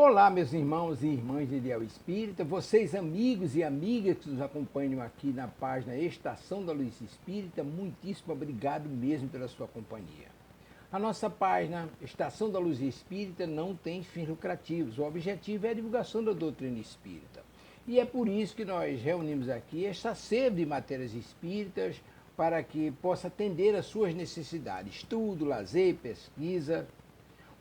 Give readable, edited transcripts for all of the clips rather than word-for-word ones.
Olá, meus irmãos e irmãs de Ideal Espírita, vocês amigos e amigas que nos acompanham aqui na página Estação da Luz Espírita, muitíssimo obrigado mesmo pela sua companhia. A nossa página Estação da Luz Espírita não tem fins lucrativos, o objetivo é a divulgação da doutrina espírita. E é por isso que nós reunimos aqui esta sede de matérias espíritas para que possa atender às suas necessidades, estudo, lazer, pesquisa.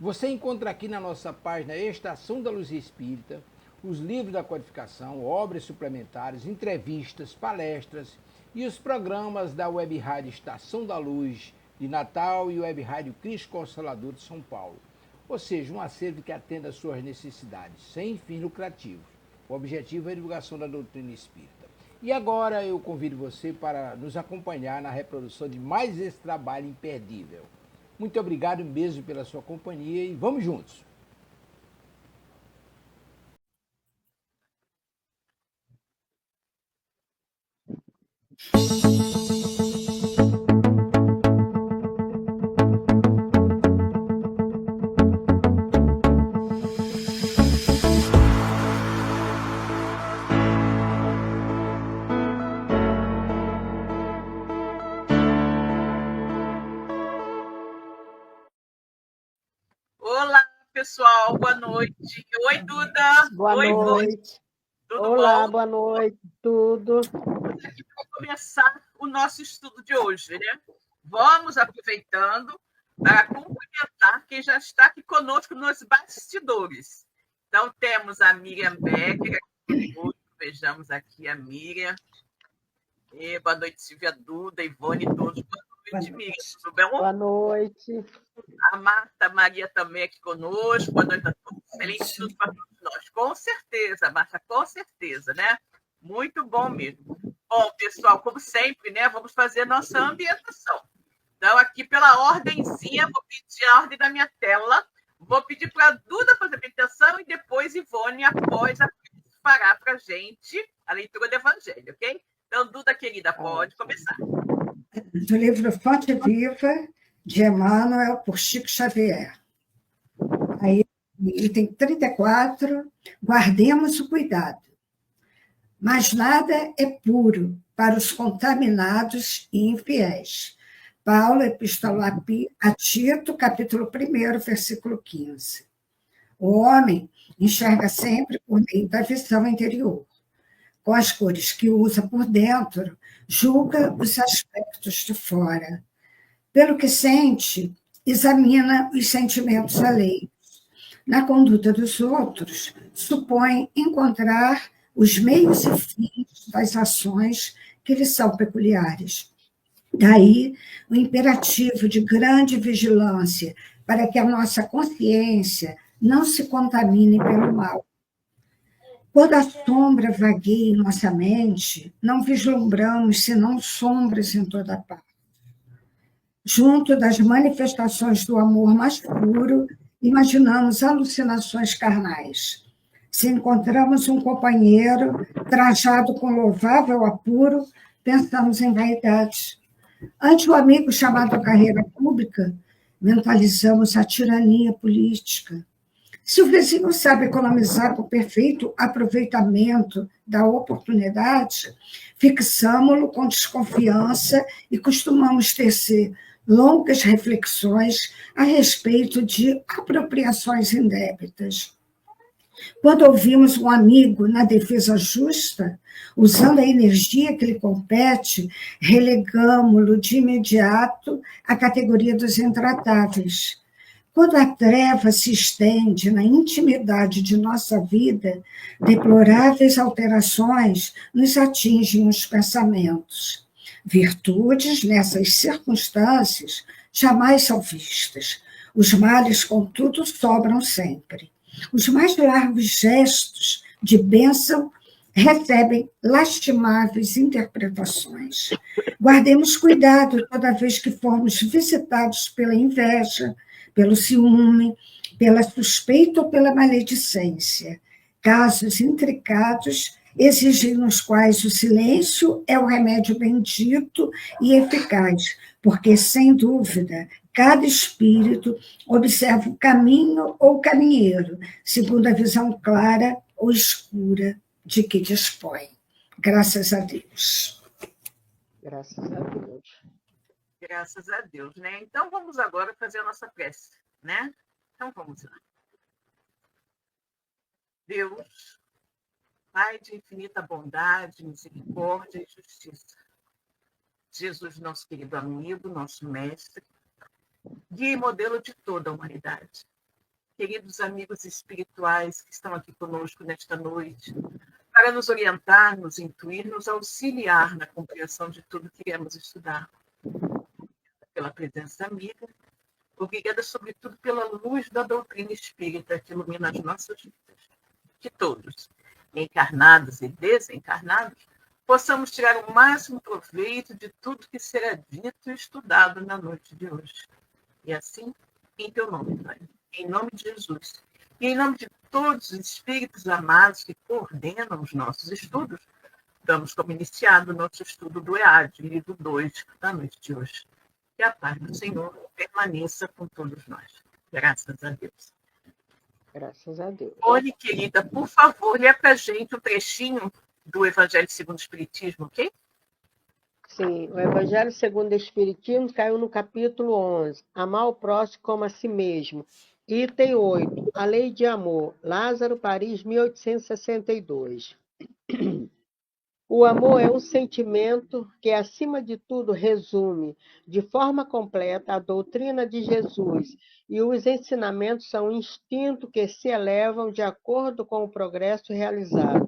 Você encontra aqui na nossa página Estação da Luz Espírita os livros da codificação, obras suplementares, entrevistas, palestras e os programas da Web Rádio Estação da Luz de Natal e Web Rádio Cristo Consolador de São Paulo. Ou seja, um acervo que atenda às suas necessidades, sem fins lucrativos. O objetivo é a divulgação da doutrina espírita. E agora eu convido você para nos acompanhar na reprodução de mais esse trabalho imperdível. Muito obrigado mesmo pela sua companhia e vamos juntos. Olá, pessoal, boa noite. Oi, Duda. Boa noite. Tudo Olá, bom? boa noite, tudo. Estamos aqui para começar o nosso estudo de hoje, né? Vamos aproveitando para cumprimentar quem já está aqui conosco nos bastidores. Então, temos a Miriam Becker aqui conosco. Vejamos aqui a Miriam. Boa noite, Silvia, Duda, Ivone, todos. Boa noite, Miriam. Tudo bem? Boa noite. A Marta Maria também aqui conosco. Boa noite a todos. Excelente estudo para todos nós. Com certeza, Marta, com certeza, né? Muito bom mesmo. Bom, pessoal, como sempre, né? Vamos fazer nossa ambientação. Então, aqui pela ordenzinha, vou pedir a ordem da minha tela. Vou pedir para a Duda fazer a ambientação e depois Ivone, após a fará para a gente a leitura do Evangelho, ok? Então, Duda, querida, pode começar. Do livro Fonte Viva, de Emmanuel, por Chico Xavier. Aí, item 34, guardemos o cuidado. Mas nada é puro para os contaminados e infiéis. Paulo, Epístola a Tito, capítulo 1, versículo 15. O homem enxerga sempre por meio da visão interior. Com as cores que usa por dentro, julga os aspectos de fora. Pelo que sente, examina os sentimentos alheios. Na conduta dos outros, supõe encontrar os meios e fins das ações que lhe são peculiares. Daí, o imperativo de grande vigilância para que a nossa consciência não se contamine pelo mal. Quando a sombra vagueia em nossa mente, não vislumbramos senão sombras em toda parte. Junto das manifestações do amor mais puro, imaginamos alucinações carnais. Se encontramos um companheiro trajado com louvável apuro, pensamos em vaidade. Ante o amigo chamado à carreira pública, mentalizamos a tirania política. Se o vizinho sabe economizar com perfeito aproveitamento da oportunidade, fixamo-lo com desconfiança e costumamos tecer longas reflexões a respeito de apropriações indébitas. Quando ouvimos um amigo na defesa justa, usando a energia que lhe compete, relegamo-lo de imediato à categoria dos intratáveis. Quando a treva se estende na intimidade de nossa vida, deploráveis alterações nos atingem os pensamentos. Virtudes, nessas circunstâncias, jamais são vistas. Os males, contudo, sobram sempre. Os mais largos gestos de bênção recebem lastimáveis interpretações. Guardemos cuidado toda vez que formos visitados pela inveja, pelo ciúme, pela suspeita ou pela maledicência. Casos intricados exigem nos quais o silêncio é o remédio bendito e eficaz, porque, sem dúvida, Cada espírito observa o caminho ou caminheiro, segundo a visão clara ou escura de que dispõe. Graças a Deus. Graças a Deus. Graças a Deus, né? Então vamos agora fazer a nossa prece, né? Então vamos lá. Deus, Pai de infinita bondade, misericórdia e justiça. Jesus, nosso querido amigo, nosso mestre, guia e modelo de toda a humanidade. Queridos amigos espirituais que estão aqui conosco nesta noite, para nos orientar, nos intuir, nos auxiliar na compreensão de tudo que iremos estudar. Pela presença amiga, obrigada sobretudo pela luz da doutrina espírita que ilumina as nossas vidas. Que todos, encarnados e desencarnados, possamos tirar o máximo proveito de tudo que será dito e estudado na noite de hoje. E assim, em teu nome, Pai, em nome de Jesus, e em nome de todos os espíritos amados que coordenam os nossos estudos, damos como iniciado o nosso estudo do EAD, livro 2, da noite de hoje. Que a paz do Senhor permaneça com todos nós. Graças a Deus. Graças a Deus. Olhe, querida, por favor, lê para a gente um trechinho do Evangelho segundo o Espiritismo, ok? Sim, o Evangelho segundo o Espiritismo caiu no capítulo 11. Amar o próximo como a si mesmo. Item 8. A lei de amor. Lázaro, Paris, 1862. O amor é um sentimento que, acima de tudo, resume de forma completa a doutrina de Jesus, e os ensinamentos são um instinto que se elevam de acordo com o progresso realizado.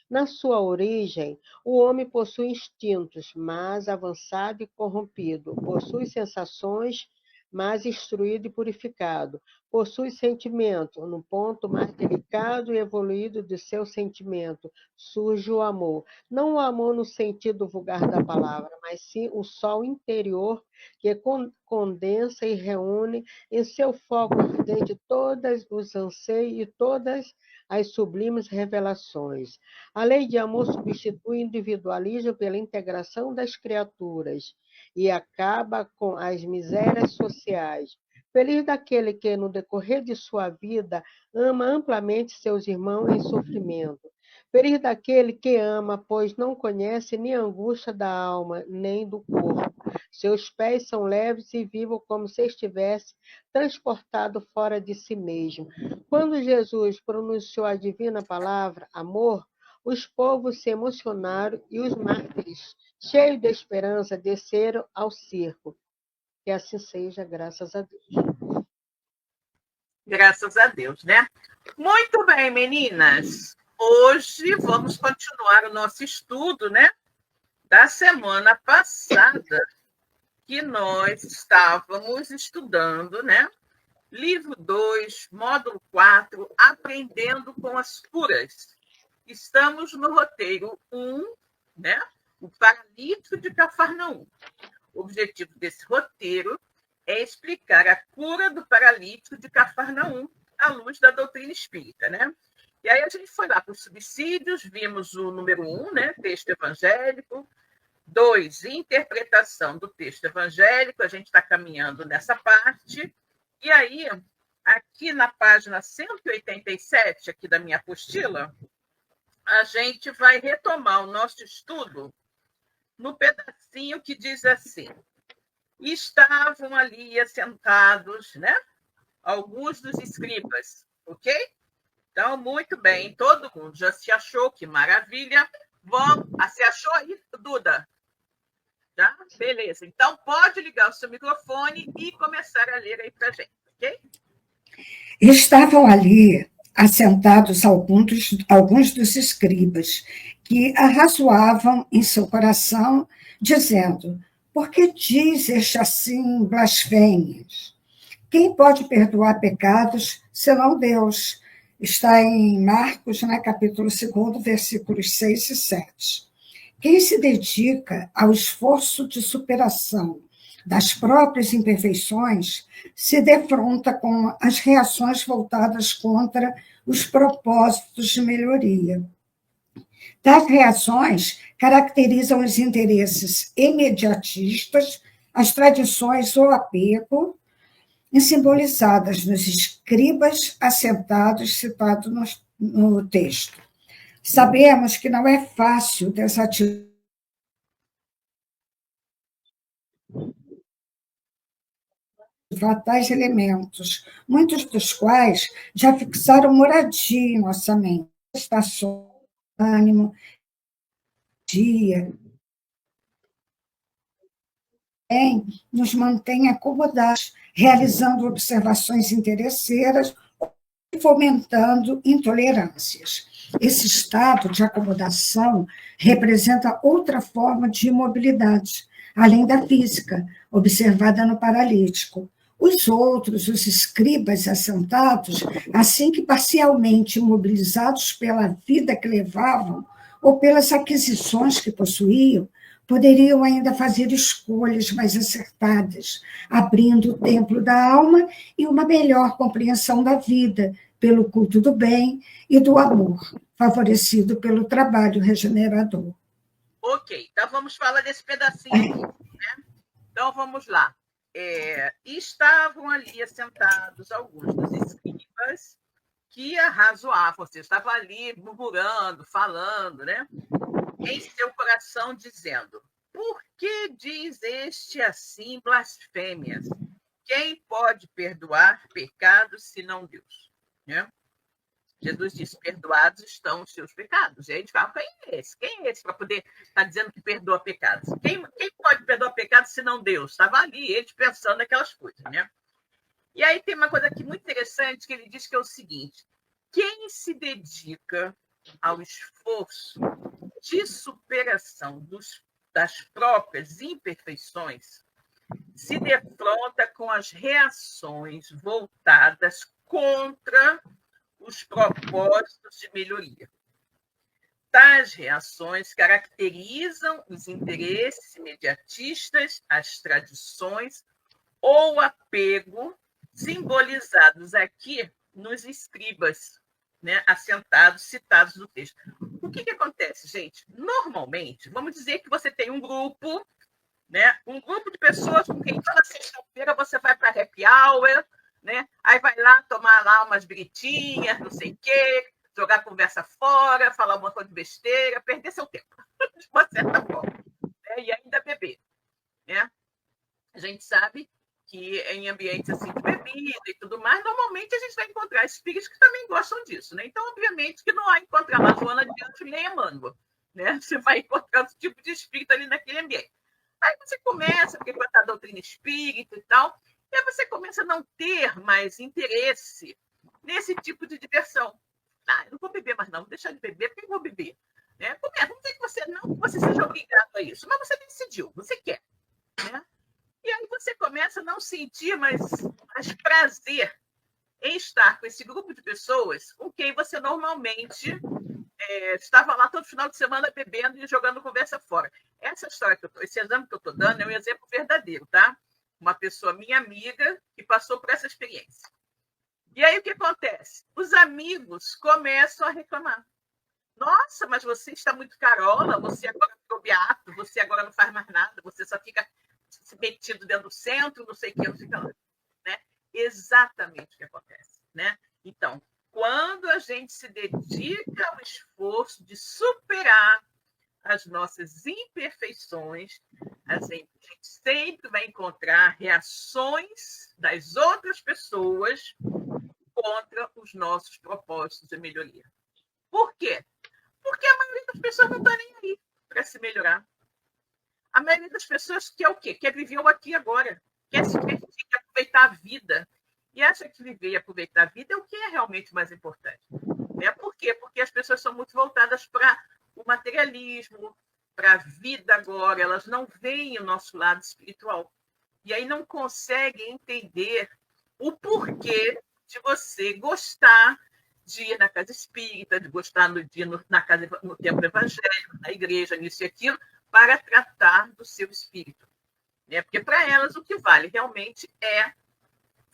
Na sua origem, o homem possui instintos, mas avançado e corrompido, possui sensações, mas instruído e purificado, possui sentimento, no ponto mais delicado e evoluído de seu sentimento, surge o amor. Não o amor no sentido vulgar da palavra, mas sim o sol interior que condensa e reúne em seu foco ardente todos os anseios e todas as sublimes revelações. A lei de amor substitui o individualismo pela integração das criaturas e acaba com as misérias sociais. Feliz daquele que, no decorrer de sua vida, ama amplamente seus irmãos em sofrimento. Feliz daquele que ama, pois não conhece nem a angústia da alma, nem do corpo. Seus pés são leves e vivos como se estivesse transportado fora de si mesmo. Quando Jesus pronunciou a divina palavra, amor, os povos se emocionaram e os mártires, cheios de esperança, desceram ao circo. Que assim seja, graças a Deus. Graças a Deus, né? Muito bem, meninas. Hoje vamos continuar o nosso estudo, né? Da semana passada, que nós estávamos estudando, né? Livro 2, módulo 4, Aprendendo com as Curas. Estamos no roteiro 1, né? O paralítico de Cafarnaum. O objetivo desse roteiro é explicar a cura do paralítico de Cafarnaum à luz da doutrina espírita, né? E aí a gente foi lá para os subsídios, vimos o número 1, né? Texto evangélico. 2, interpretação do texto evangélico. A gente está caminhando nessa parte. E aí, aqui na página 187, aqui da minha apostila, a gente vai retomar o nosso estudo no pedacinho que diz assim: estavam ali assentados, né? Alguns dos escribas, ok? Então, muito bem, todo mundo já se achou, que maravilha. Vamos, se achou aí, Duda? Já? Beleza. Então, pode ligar o seu microfone e começar a ler aí para a gente, ok? Estavam ali assentados alguns dos escribas, que arrazoavam em seu coração, dizendo: por que diz este assim blasfêmias? Quem pode perdoar pecados, senão Deus? Está em Marcos, capítulo 2, versículos 6 e 7. Quem se dedica ao esforço de superação das próprias imperfeições se defronta com as reações voltadas contra os propósitos de melhoria. Tais reações caracterizam os interesses imediatistas, as tradições ou apego, simbolizadas nos escribas assentados citados no texto. Sabemos que não é fácil desativar tais elementos, muitos dos quais já fixaram moradia em nossa mente, estações, ânimo, dia, nos mantém acomodados, realizando observações interesseiras, fomentando intolerâncias. Esse estado de acomodação representa outra forma de imobilidade, além da física, observada no paralítico. Os outros, os escribas assentados, assim que parcialmente imobilizados pela vida que levavam ou pelas aquisições que possuíam, poderiam ainda fazer escolhas mais acertadas, abrindo o templo da alma e uma melhor compreensão da vida, pelo culto do bem e do amor, favorecido pelo trabalho regenerador. Ok, então vamos falar desse pedacinho aqui, né? Então vamos lá. Estavam ali assentados alguns dos escribas que arrazoavam, você estava ali murmurando, falando, né? Em seu coração dizendo: por que diz este assim blasfêmias? Quem pode perdoar pecados senão Deus? Né? Jesus disse: perdoados estão os seus pecados. E aí a gente fala: quem é esse? Quem é esse para poder estar dizendo que perdoa pecados? Quem pode perdoar pecados senão Deus? Estava ali, eles pensando aquelas coisas, né? E aí tem uma coisa aqui muito interessante que ele diz, que é o seguinte: quem se dedica ao esforço de superação das próprias imperfeições se defronta com as reações voltadas contra os propósitos de melhoria. Tais reações caracterizam os interesses imediatistas, as tradições ou apego, simbolizados aqui nos escribas, né, assentados, citados no texto. O que acontece, gente? Normalmente, vamos dizer que você tem um grupo, né, um grupo de pessoas com quem toda sexta-feira você vai para happy hour, né, aí vai lá tomar lá umas britinhas, não sei o quê, jogar a conversa fora, falar uma coisa de besteira, perder seu tempo, de uma certa forma, né, e ainda beber. Né? A gente sabe que em ambientes assim de bebida e tudo mais, normalmente a gente vai encontrar espíritos que também gostam disso, né? Então, obviamente, que não vai encontrar uma Joana de Anjos nem Emmanuel, né? Você vai encontrar outro tipo de espírito ali naquele ambiente. Aí você começa a frequentar a doutrina espírita e tal, e aí você começa a não ter mais interesse nesse tipo de diversão. Eu não vou beber mais não, vou deixar de beber, porque eu vou beber. Né? Vamos dizer que você seja obrigado a isso, mas você decidiu, você quer. Né? E aí você começa a não sentir mais prazer em estar com esse grupo de pessoas com quem você normalmente estava lá todo final de semana bebendo e jogando conversa fora. Essa história esse exemplo que eu estou dando é um exemplo verdadeiro, tá? Uma pessoa, minha amiga, que passou por essa experiência. E aí o que acontece? Os amigos começam a reclamar. Nossa, mas você está muito carola, você agora ficou beato, você agora não faz mais nada, você só fica se metido dentro do centro, não sei o que, não sei o que lá. Né? Exatamente o que acontece. Né? Então, quando a gente se dedica ao esforço de superar as nossas imperfeições, a gente sempre vai encontrar reações das outras pessoas contra os nossos propósitos de melhoria. Por quê? Porque a maioria das pessoas não está nem aí para se melhorar. A maioria das pessoas quer o quê? Quer viver o aqui e agora. Quer se divertir, quer aproveitar a vida. E acha que viver e aproveitar a vida é o que é realmente mais importante. Né? Por quê? Porque as pessoas são muito voltadas para o materialismo, para a vida agora. Elas não veem o nosso lado espiritual. E aí não conseguem entender o porquê de você gostar de ir na casa espírita, de gostar de ir no templo evangélico, na igreja, nisso e aquilo, para tratar do seu espírito. Né? Porque para elas o que vale realmente é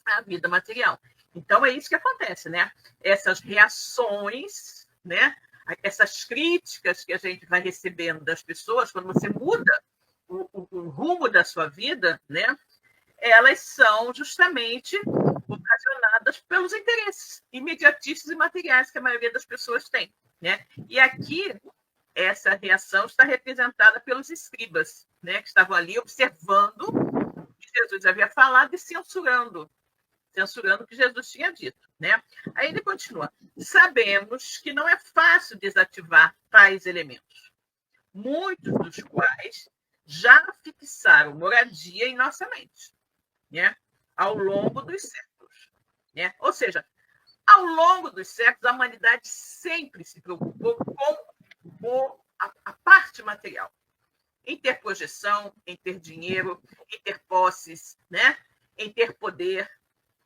a vida material. Então é isso que acontece, né? Essas reações, né? Essas críticas que a gente vai recebendo das pessoas, quando você muda o rumo da sua vida, né? elas são justamente ocasionadas pelos interesses imediatistas e materiais que a maioria das pessoas tem, né? E aqui, essa reação está representada pelos escribas, né, que estavam ali observando o que Jesus havia falado e censurando o que Jesus tinha dito, né? Aí ele continua: sabemos que não é fácil desativar tais elementos, muitos dos quais já fixaram moradia em nossa mente, né? Ao longo dos séculos, né? Ou seja, ao longo dos séculos, a humanidade sempre se preocupou com a parte material, em ter projeção, em ter dinheiro, em ter posses, né? Em ter poder.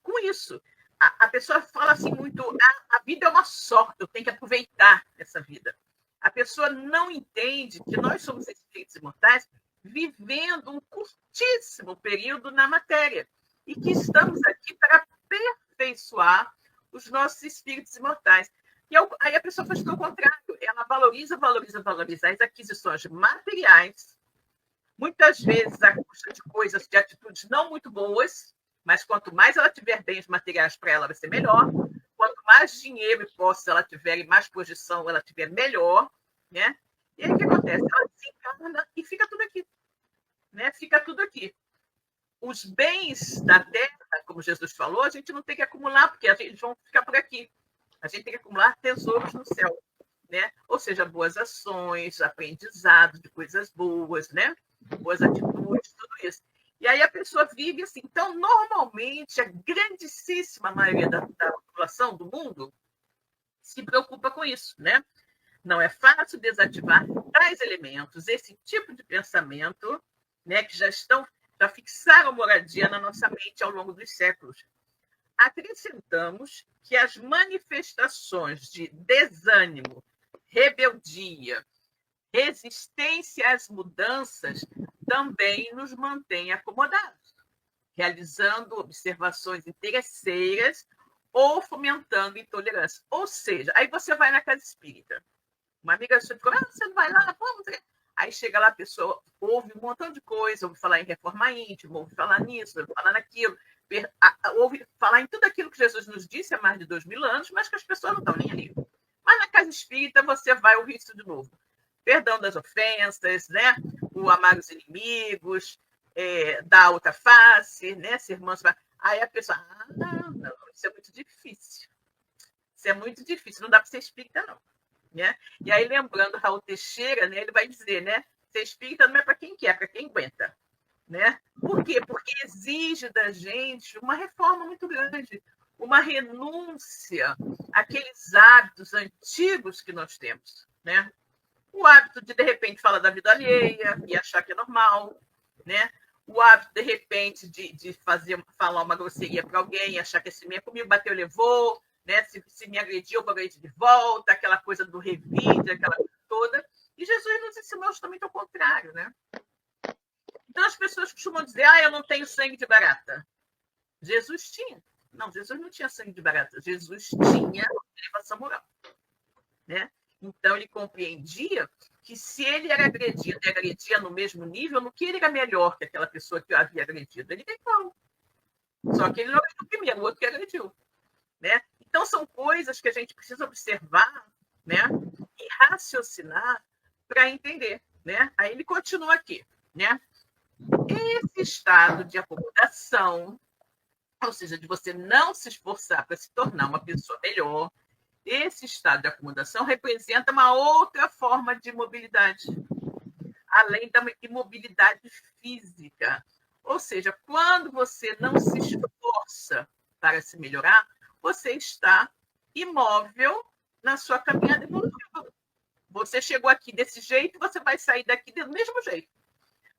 Com isso, a pessoa fala assim muito: a vida é uma sorte, eu tenho que aproveitar essa vida. A pessoa não entende que nós somos espíritos imortais vivendo um curtíssimo período na matéria e que estamos aqui para aperfeiçoar os nossos espíritos imortais. E aí a pessoa faz o contrário, ela valoriza as aquisições materiais, muitas vezes à custa de coisas, de atitudes não muito boas, mas quanto mais ela tiver bens materiais para ela, vai ser melhor. Quanto mais dinheiro e posse ela tiver e mais projeção ela tiver, melhor, né? E aí o que acontece? Ela desencarna e fica tudo aqui, né? Fica tudo aqui. Os bens da terra, como Jesus falou, a gente não tem que acumular, porque eles vão ficar por aqui. A gente tem que acumular tesouros no céu, né? Ou seja, boas ações, aprendizado de coisas boas, né? Boas atitudes, tudo isso. E aí a pessoa vive assim. Então, normalmente, a grandíssima maioria da população do mundo se preocupa com isso, né? Não é fácil desativar tais elementos, esse tipo de pensamento, né, que já fixaram moradia na nossa mente ao longo dos séculos. Acrescentamos que as manifestações de desânimo, rebeldia, resistência às mudanças também nos mantém acomodados, realizando observações interesseiras ou fomentando intolerância. Ou seja, aí você vai na casa espírita. Uma amiga sua falou: você não vai lá? Vamos. Aí chega lá, a pessoa ouve um montão de coisa, ouve falar em reforma íntima, ouve falar nisso, ouve falar naquilo, ouve falar em tudo aquilo que Jesus nos disse há mais de 2000 anos, mas que as pessoas não estão nem aí. Mas na casa espírita você vai ouvir isso de novo. Perdão das ofensas, né? O amar os inimigos, dar outra face, né? Ser manso. Aí a pessoa: não, isso é muito difícil. Isso é muito difícil, não dá para ser espírita, não. Né? E aí, lembrando Raul Teixeira, né, ele vai dizer, né, ser espírita não é para quem quer, é para quem aguenta. Né? Por quê? Porque exige da gente uma reforma muito grande, uma renúncia àqueles hábitos antigos que nós temos. Né? O hábito de repente, falar da vida alheia e achar que é normal. Né? O hábito, de repente, de falar uma grosseria para alguém e achar que esse minha comigo bateu, levou. Né? Se me agrediu, eu vou agredir de volta, aquela coisa do revide, aquela coisa toda. E Jesus nos ensinou justamente ao contrário. Né? Então, as pessoas costumam dizer: eu não tenho sangue de barata. Jesus tinha. Não, Jesus não tinha sangue de barata. Jesus tinha elevação moral. Né? Então, ele compreendia que se ele era agredido e agredia no mesmo nível, no que ele era melhor que aquela pessoa que o havia agredido? Ele tem como. Só que ele não agrediu primeiro, o outro que agrediu. Né? Então, são coisas que a gente precisa observar, né? E raciocinar para entender. Né? Aí ele continua aqui. Né? Esse estado de acomodação, ou seja, de você não se esforçar para se tornar uma pessoa melhor, esse estado de acomodação representa uma outra forma de imobilidade, além da imobilidade física. Ou seja, quando você não se esforça para se melhorar, você está imóvel na sua caminhada evolutiva. Você chegou aqui desse jeito, você vai sair daqui do mesmo jeito,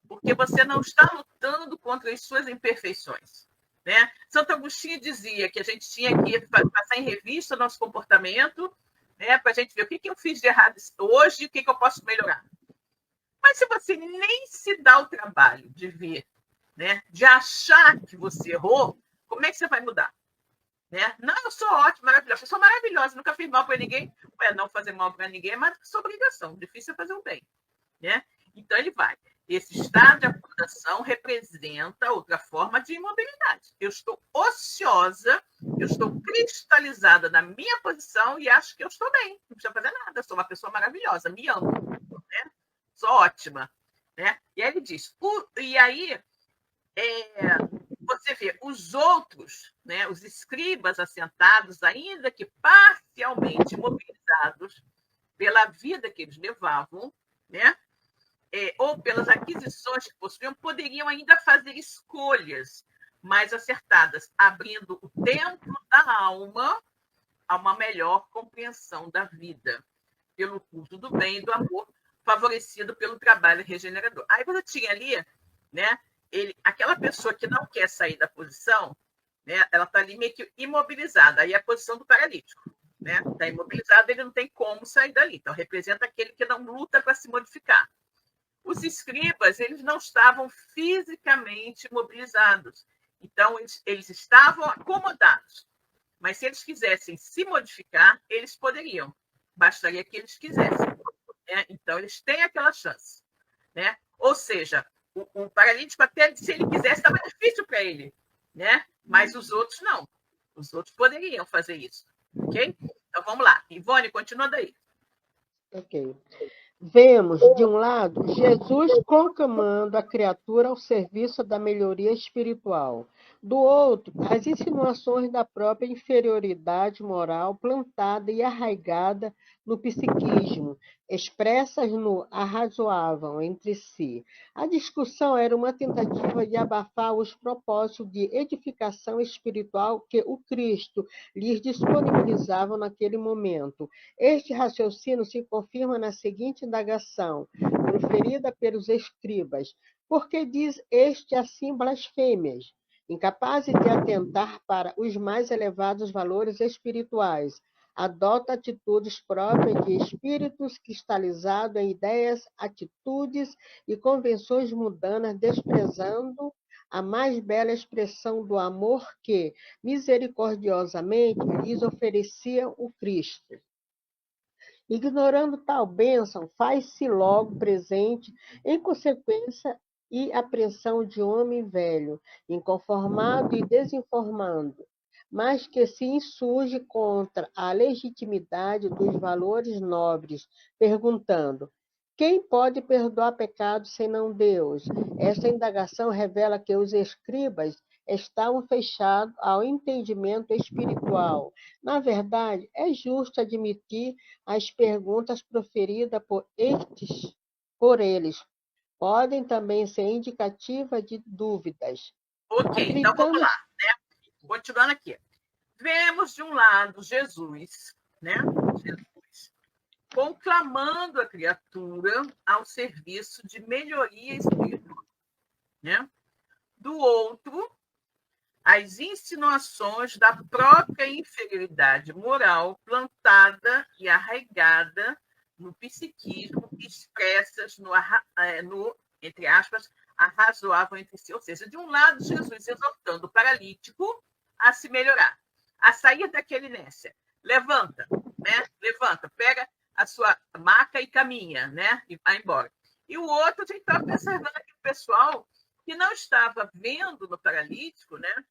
porque você não está lutando contra as suas imperfeições. Né? Santo Agostinho dizia que a gente tinha que passar em revista o nosso comportamento, né, para a gente ver o que eu fiz de errado hoje e o que eu posso melhorar. Mas se você nem se dá o trabalho de ver, né, de achar que você errou, como é que você vai mudar? Né? Não, eu sou ótima, maravilhosa. Eu sou maravilhosa, nunca fiz mal para ninguém. Não fazer mal para ninguém é mais que sua obrigação. Difícil é fazer o bem. Né? Então, ele vai. Esse estado de acomodação representa outra forma de imobilidade. Eu estou ociosa, eu estou cristalizada na minha posição e acho que eu estou bem, não precisa fazer nada, eu sou uma pessoa maravilhosa, me amo, né? Sou ótima. Né? E aí ele diz, e aí você vê os outros, né, os escribas assentados, ainda que parcialmente mobilizados pela vida que eles levavam, né, ou pelas aquisições que possuíam, poderiam ainda fazer escolhas mais acertadas, abrindo o templo da alma a uma melhor compreensão da vida, pelo culto do bem e do amor, favorecido pelo trabalho regenerador. Aí você tinha ali, né, aquela pessoa que não quer sair da posição, né, ela está ali meio que imobilizada, aí é a posição do paralítico. Né? Está imobilizado, ele não tem como sair dali. Então, representa aquele que não luta para se modificar. Os escribas, eles não estavam fisicamente mobilizados. Então, eles estavam acomodados. Mas se eles quisessem se modificar, eles poderiam. Bastaria que eles quisessem. Né? Então, eles têm aquela chance. Né? Ou seja, o paralítico, até se ele quisesse, estava difícil para ele. Né? Mas os outros não. Os outros poderiam fazer isso. Ok? Então, vamos lá. Ivone, continua daí. Ok. Vemos, de um lado, Jesus conclamando a criatura ao serviço da melhoria espiritual. Do outro, as insinuações da própria inferioridade moral plantada e arraigada no psiquismo, expressas no arrazoavam entre si. A discussão era uma tentativa de abafar os propósitos de edificação espiritual que o Cristo lhes disponibilizava naquele momento. Este raciocínio se confirma na seguinte indagação, proferida pelos escribas. Por que diz este assim blasfêmias? Incapazes de atentar para os mais elevados valores espirituais, adota atitudes próprias de espíritos cristalizados em ideias, atitudes e convenções mundanas, desprezando a mais bela expressão do amor que, misericordiosamente, lhes oferecia o Cristo. Ignorando tal bênção, faz-se logo presente, em consequência e apreensão de homem velho, inconformado e desinformando, mas que se insurge contra a legitimidade dos valores nobres, perguntando: quem pode perdoar pecados senão Deus? Esta indagação revela que os escribas estavam fechados ao entendimento espiritual. Na verdade, é justo admitir as perguntas proferidas por eles podem também ser indicativas de dúvidas. Ok, então vamos lá. Né? Continuando aqui. Vemos, de um lado, Jesus, né? Jesus conclamando a criatura ao serviço de melhoria espiritual. Né? Do outro, as insinuações da própria inferioridade moral plantada e arraigada no psiquismo, expressas no, entre aspas, arrazoavam entre si. Ou seja, de um lado, Jesus exortando o paralítico a se melhorar, a sair daquela inércia. Levanta, né? Levanta, pega a sua maca e caminha, né? E vai embora. E o outro, a gente estava observando aqui o pessoal que não estava vendo no paralítico, né?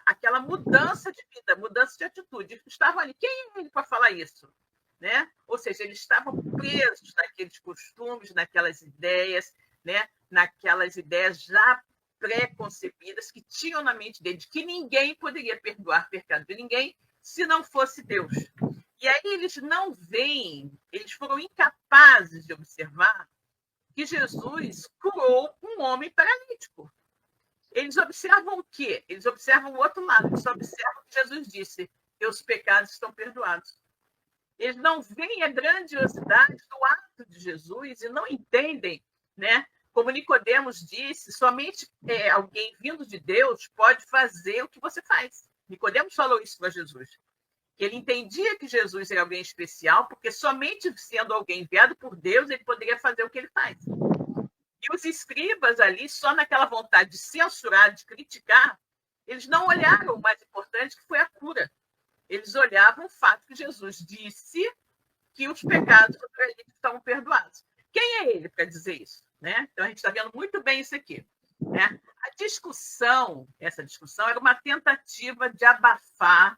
Aquela mudança de vida, mudança de atitude. Estavam ali. Quem é ele para falar isso? Né? Ou seja, eles estavam presos naqueles costumes, naquelas ideias, né? Naquelas ideias já pré-concebidas que tinham na mente deles, que ninguém poderia perdoar pecado de ninguém se não fosse Deus. E aí eles não veem, eles foram incapazes de observar que Jesus curou um homem paralítico. Eles observam o quê? Eles observam o outro lado. Eles observam que Jesus disse: teus pecados estão perdoados. Eles não veem a grandiosidade do ato de Jesus e não entendem, né? Como Nicodemos disse, somente alguém vindo de Deus pode fazer o que você faz. Nicodemos falou isso para Jesus. Ele entendia que Jesus era alguém especial, porque somente sendo alguém enviado por Deus, ele poderia fazer o que ele faz. E os escribas ali, só naquela vontade de censurar, de criticar, eles não olharam o mais importante, que foi a cura. Eles olhavam o fato que Jesus disse que os pecados do paralítico estavam perdoados. Quem é ele para dizer isso? né? Então, a gente está vendo muito bem isso aqui, né? Essa discussão era uma tentativa de abafar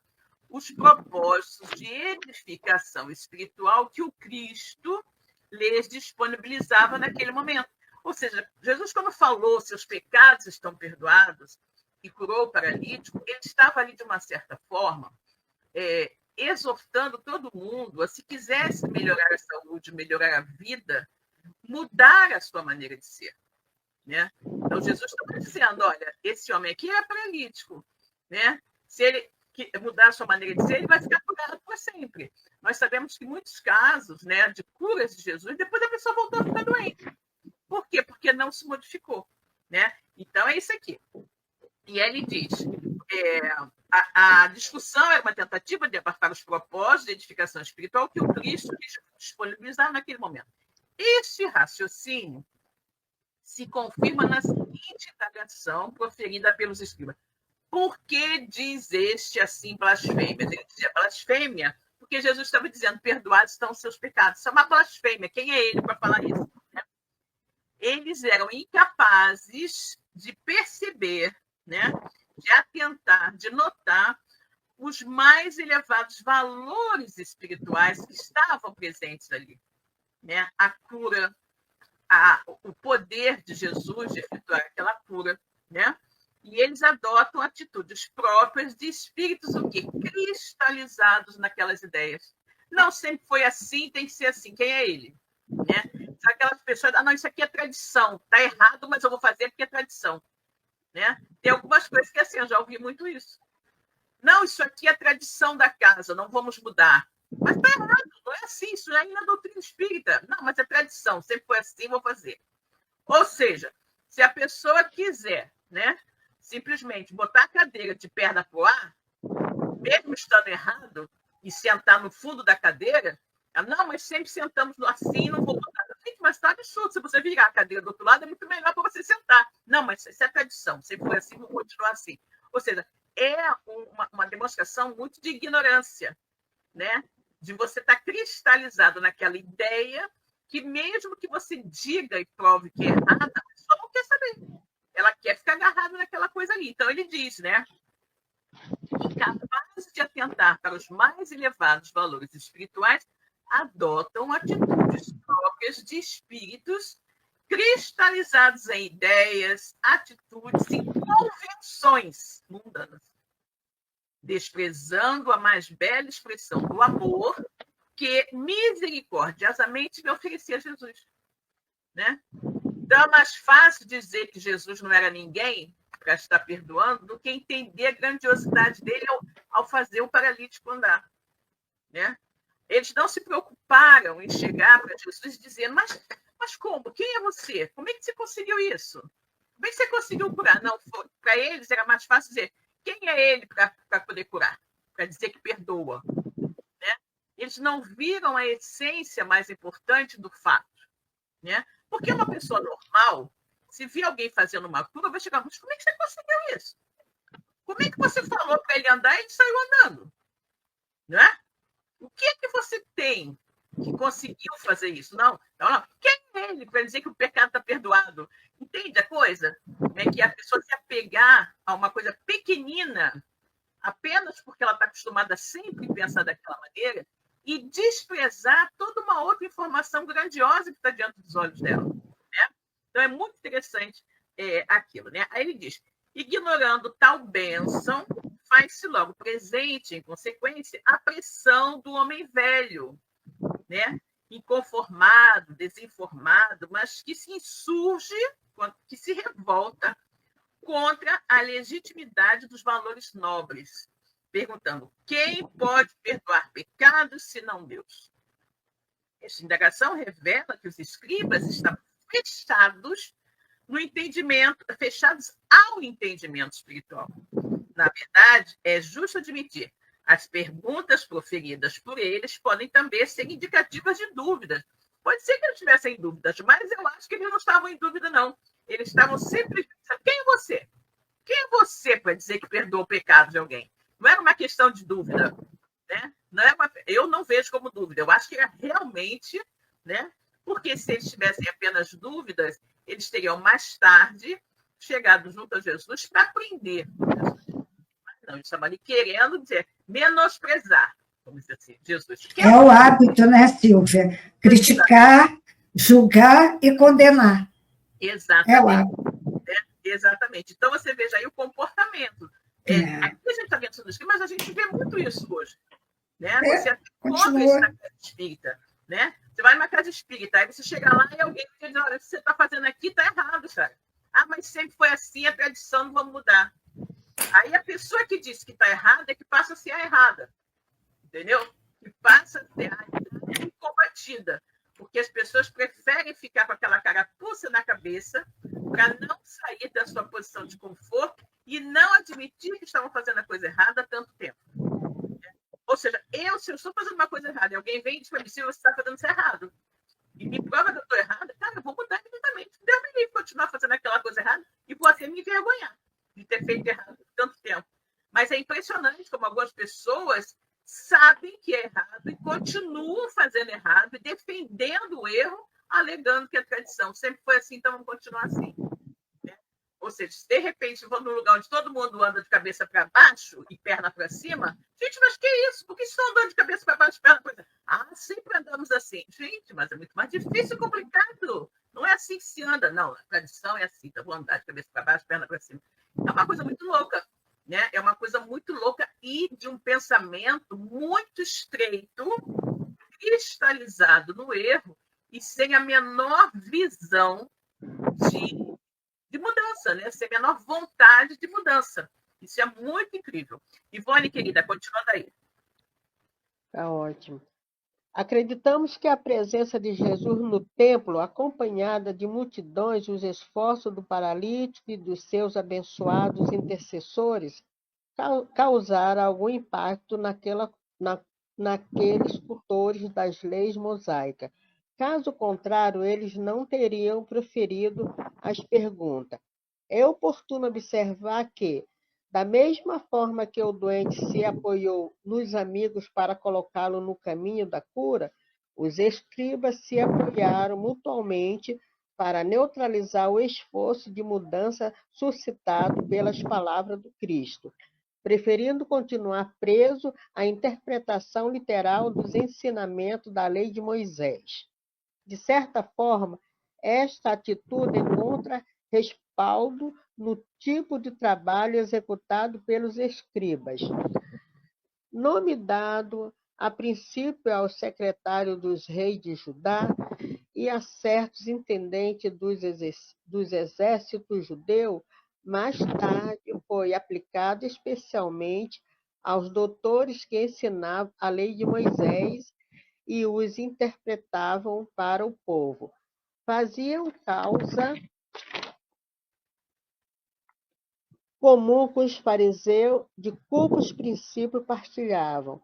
os propósitos de edificação espiritual que o Cristo lhes disponibilizava naquele momento. Ou seja, Jesus, quando falou seus pecados estão perdoados e curou o paralítico, ele estava ali, de uma certa forma, exortando todo mundo a, se quisesse melhorar a saúde, melhorar a vida, mudar a sua maneira de ser, né? Então, Jesus estava dizendo, olha, esse homem aqui é paralítico, né? Se ele mudar a sua maneira de ser, ele vai ficar curado para sempre. Nós sabemos que muitos casos, né, de curas de Jesus, depois a pessoa voltou a ficar doente. Por quê? Porque não se modificou, né? Então, é isso aqui. E ele diz, a discussão era uma tentativa de abafar os propósitos de edificação espiritual que o Cristo disponibilizava naquele momento. Este raciocínio se confirma na seguinte indagação proferida pelos escribas. Por que diz este assim blasfêmia? Ele dizia blasfêmia porque Jesus estava dizendo, perdoados estão os seus pecados. Isso é uma blasfêmia. Quem é ele para falar isso? Né? Eles eram incapazes de perceber, né? De atentar, de notar os mais elevados valores espirituais que estavam presentes ali, né? A cura, o poder de Jesus de efetuar aquela cura, né? E eles adotam atitudes próprias de espíritos o quê? Cristalizados naquelas ideias. Não sempre foi assim, tem que ser assim. Quem é ele? Né? São aquelas pessoas, não, isso aqui é tradição, está errado, mas eu vou fazer porque é tradição. Né? Tem algumas coisas que assim, eu já ouvi muito isso. Não, isso aqui é tradição da casa, não vamos mudar. Mas está errado, não é assim, isso é na doutrina espírita. Não, mas é tradição, sempre foi assim, vou fazer. Ou seja, se a pessoa quiser, né, simplesmente botar a cadeira de perna para o ar, mesmo estando errado, e sentar no fundo da cadeira, não, mas sempre sentamos assim, não vou botar. Mas está absurdo, se você virar a cadeira do outro lado, é muito melhor para você sentar. Não, mas isso é tradição, sempre foi assim, vou continuar assim. Ou seja, é uma demonstração muito de ignorância, né? De você estar cristalizado naquela ideia que mesmo que você diga e prove que é errada, a pessoa não quer saber. Ela quer ficar agarrada naquela coisa ali. Então, ele diz, né? Incapazes de atentar para os mais elevados valores espirituais, adotam atitudes próprias de espíritos cristalizados em ideias, atitudes e convenções mundanas, desprezando a mais bela expressão do amor que misericordiosamente me oferecia Jesus. Né? Então, é mais fácil dizer que Jesus não era ninguém para estar perdoando do que entender a grandiosidade dele ao fazer o paralítico andar. Né? Eles não se preocuparam em chegar para Jesus dizendo, mas como? Quem é você? Como é que você conseguiu isso? Como é que você conseguiu curar? Não, para eles era mais fácil dizer, quem é ele para poder curar? Para dizer que perdoa. Né? Eles não viram a essência mais importante do fato. Né? Porque uma pessoa normal, se vir alguém fazendo uma cura, vai chegar, mas como é que você conseguiu isso? Como é que você falou para ele andar e ele saiu andando? Né? O que é que você tem que conseguiu fazer isso? Não. Quem é ele para dizer que o pecado está perdoado? Entende a coisa? É que a pessoa se apegar a uma coisa pequenina apenas porque ela está acostumada a sempre pensar daquela maneira e desprezar toda uma outra informação grandiosa que está diante dos olhos dela. Né? Então, é muito interessante aquilo. Né? Aí ele diz, ignorando tal bênção, faz-se logo presente, em consequência, a pressão do homem velho, né? Inconformado, desinformado, mas que se insurge, que se revolta contra a legitimidade dos valores nobres, perguntando, quem pode perdoar pecados senão Deus? Esta indagação revela que os escribas estavam fechados no entendimento, fechados ao entendimento espiritual. Na verdade, é justo admitir, as perguntas proferidas por eles podem também ser indicativas de dúvidas. Pode ser que eles tivessem dúvidas, mas eu acho que eles não estavam em dúvida, não. Eles estavam sempre pensando, quem é você? Quem é você para dizer que perdoa o pecado de alguém? Não era uma questão de dúvida. Né? Não é eu não vejo como dúvida. Eu acho que era realmente, né, porque se eles tivessem apenas dúvidas, eles teriam mais tarde chegado junto a Jesus para aprender. Não, eles estavam ali querendo dizer, menosprezar, vamos dizer assim, Jesus. É o hábito, né, Silvia? Criticar, julgar e condenar. Exatamente. É o hábito. Exatamente. Então, você veja aí o comportamento. Aqui a gente está vendo isso, mas a gente vê muito isso hoje. Né? Você encontra isso na casa espírita. Né? Você vai numa casa espírita, aí você chega lá e alguém diz, olha, o que você está fazendo aqui está errado, sabe? Ah, mas sempre foi assim, a tradição, não vamos mudar. Aí a pessoa que disse que está errada é que passa a ser a errada. Entendeu? Que passa a ser a errada e combatida. Porque as pessoas preferem ficar com aquela carapuça na cabeça para não sair da sua posição de conforto e não admitir que estavam fazendo a coisa errada há tanto tempo. Ou seja, se eu estou fazendo uma coisa errada e alguém vem e diz para mim, se você está fazendo isso errado, e me prova que eu estou errada, cara, eu vou mudar imediatamente. Deus me livre continuar fazendo aquela coisa errada e vou até me envergonhar de ter feito errado por tanto tempo. Mas é impressionante como algumas pessoas sabem que é errado e continuam fazendo errado e defendendo o erro, alegando que a tradição sempre foi assim, então vamos continuar assim. Né? Ou seja, se de repente vão num lugar onde todo mundo anda de cabeça para baixo e perna para cima, gente, mas que isso? Por que estão andando de cabeça para baixo e perna para cima? Ah, sempre andamos assim. Gente, mas é muito mais difícil e complicado. Não é assim que se anda. Não, a tradição é assim, então vou andar de cabeça para baixo, perna para cima. É uma coisa muito louca. Né? É uma coisa muito louca e de um pensamento muito estreito, cristalizado no erro e sem a menor visão de mudança, né? Sem a menor vontade de mudança. Isso é muito incrível. Ivone, querida, continuando aí. Tá ótimo. Acreditamos que a presença de Jesus no templo, acompanhada de multidões, os esforços do paralítico e dos seus abençoados intercessores, causaram algum impacto naqueles cultores das leis mosaicas. Caso contrário, eles não teriam proferido as perguntas. É oportuno observar que, da mesma forma que o doente se apoiou nos amigos para colocá-lo no caminho da cura, os escribas se apoiaram mutuamente para neutralizar o esforço de mudança suscitado pelas palavras do Cristo, preferindo continuar preso à interpretação literal dos ensinamentos da lei de Moisés. De certa forma, esta atitude encontra respaldo no tipo de trabalho executado pelos escribas. Nome dado, a princípio, ao secretário dos reis de Judá e a certos intendentes dos exércitos judeus, mais tarde foi aplicado especialmente aos doutores que ensinavam a lei de Moisés e os interpretavam para o povo. Faziam causa comum com os fariseus, de cujos princípios partilhavam,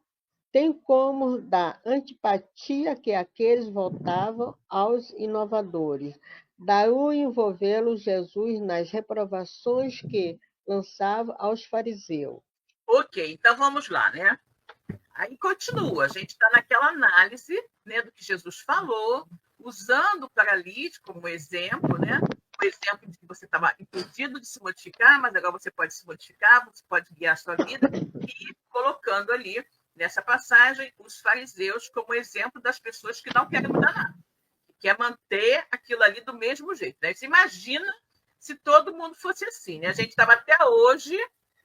tem como da antipatia que aqueles voltavam aos inovadores. Daí envolvê-lo Jesus nas reprovações que lançava aos fariseus. Ok, então vamos lá, né? Aí continua, a gente está naquela análise, né, do que Jesus falou, usando o paralítico como exemplo, né? O exemplo de que você estava impedido de se modificar, mas agora você pode se modificar, você pode guiar a sua vida, e colocando ali, nessa passagem, os fariseus como exemplo das pessoas que não querem mudar nada, que quer manter aquilo ali do mesmo jeito. Né? Você imagina se todo mundo fosse assim, né? A gente estava até hoje,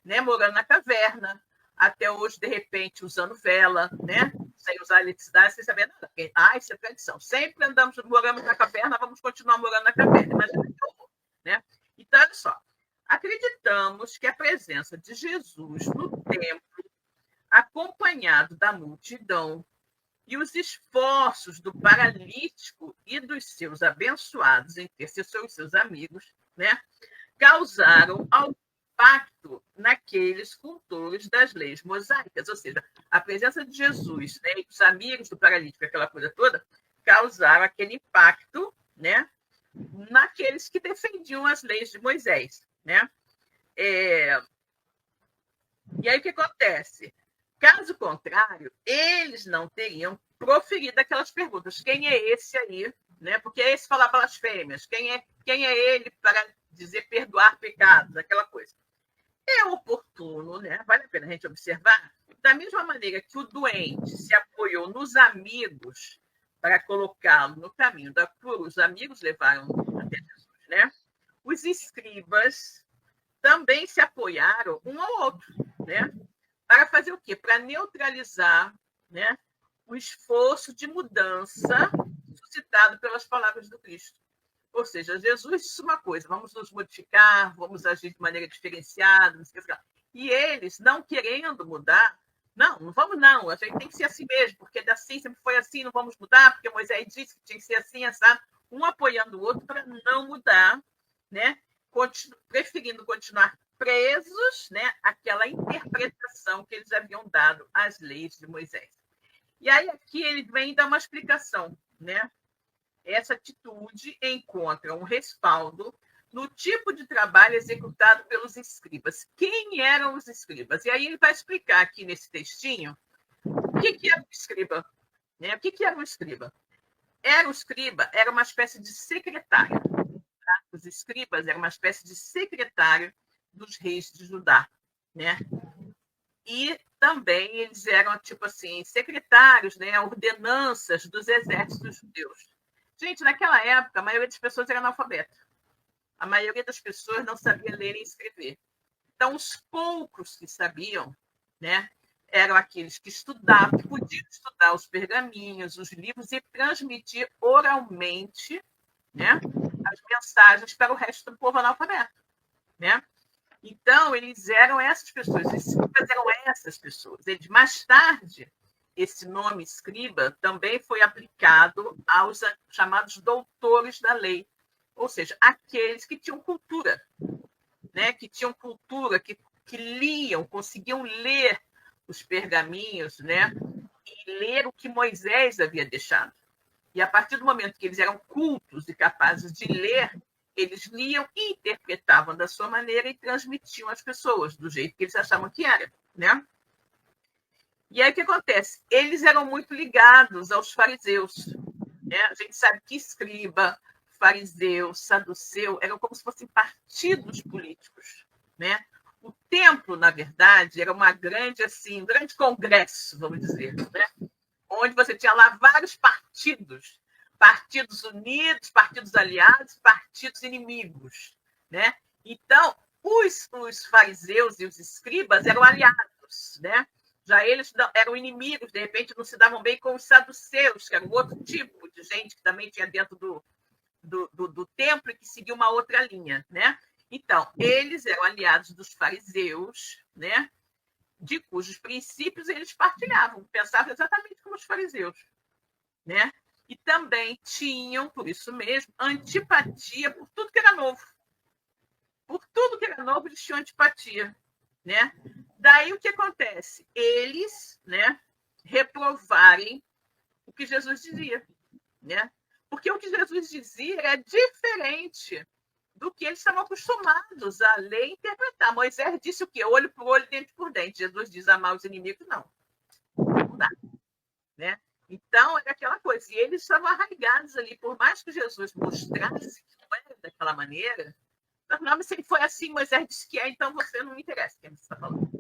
né, morando na caverna, até hoje, de repente, usando vela, né? Sem usar eletricidade, sem saber nada. Porque, isso é tradição. Sempre moramos na caverna, vamos continuar morando na caverna. Imagina que horror, né? Então, olha só. Acreditamos que a presença de Jesus no templo, acompanhado da multidão, e os esforços do paralítico e dos seus abençoados intercessores, seus amigos, né? Causaram algum impacto naqueles cultores das leis mosaicas, ou seja, a presença de Jesus, né, e os amigos do paralítico, aquela coisa toda, causaram aquele impacto, né, naqueles que defendiam as leis de Moisés, né? E aí o que acontece? Caso contrário, eles não teriam proferido aquelas perguntas. Quem é esse aí, né? Porque esse fala blasfêmias. Quem é ele para dizer perdoar pecados, aquela coisa. É oportuno, né? Vale a pena a gente observar, da mesma maneira que o doente se apoiou nos amigos para colocá-lo no caminho da cura, os amigos levaram até Jesus, né? Os escribas também se apoiaram um ao outro, né? Para fazer o quê? Para neutralizar, né, o esforço de mudança suscitado pelas palavras do Cristo. Ou seja, Jesus disse uma coisa: vamos nos modificar, vamos agir de maneira diferenciada, não sei o que. E eles, não querendo mudar, não vamos não, a gente tem que ser assim mesmo, porque assim sempre foi assim, não vamos mudar, porque Moisés disse que tinha que ser assim, assado, um apoiando o outro para não mudar, né? Preferindo continuar presos, né, àquela interpretação que eles haviam dado às leis de Moisés. E aí aqui ele vem dar uma explicação, né? Essa atitude encontra um respaldo no tipo de trabalho executado pelos escribas. Quem eram os escribas? E aí ele vai explicar aqui nesse textinho o que era um escriba. Né? O que era um escriba? Um escriba era uma espécie de secretário. Tá? Os escribas eram uma espécie de secretário dos reis de Judá. Né? E também eles eram, tipo assim, secretários, né? Ordenanças dos exércitos judeus. Gente, naquela época, a maioria das pessoas era analfabeta. A maioria das pessoas não sabia ler e escrever. Então, os poucos que sabiam, né, eram aqueles que estudavam, que podiam estudar os pergaminhos, os livros e transmitir oralmente, né, as mensagens para o resto do povo analfabeto. Né? Então, eles eram essas pessoas, os escribas eram essas pessoas. Eles, mais tarde, esse nome escriba também foi aplicado aos chamados doutores da lei, ou seja, aqueles que tinham cultura, né? Que tinham cultura, que liam, conseguiam ler os pergaminhos, né? E ler o que Moisés havia deixado. E a partir do momento que eles eram cultos e capazes de ler, eles liam e interpretavam da sua maneira e transmitiam às pessoas do jeito que eles achavam que era, né? E aí o que acontece? Eles eram muito ligados aos fariseus. Né? A gente sabe que escriba, fariseu, saduceu eram como se fossem partidos políticos. Né? O templo, na verdade, era uma grande, assim, um grande congresso, vamos dizer, né? Onde você tinha lá vários partidos, partidos unidos, partidos aliados, partidos inimigos. Né? Então, os fariseus e os escribas eram aliados, né? Já eles eram inimigos, de repente não se davam bem com os saduceus, que era um outro tipo de gente que também tinha dentro do templo e que seguia uma outra linha. Né? Então, eles eram aliados dos fariseus, né? De cujos princípios eles partilhavam, pensavam exatamente como os fariseus. Né? E também tinham, por isso mesmo, antipatia por tudo que era novo. Por tudo que era novo, eles tinham antipatia. Né? Daí o que acontece? Eles, né, reprovarem o que Jesus dizia. Né? Porque o que Jesus dizia era diferente do que eles estavam acostumados a ler e interpretar. Moisés disse o quê? Olho por olho, dente por dente. Jesus diz amar os inimigos, não. Não dá. Né? Então, era aquela coisa. E eles estavam arraigados ali. Por mais que Jesus mostrasse que não era daquela maneira, não, se ele foi assim, Moisés disse que é, então você não me interessa quem você está falando.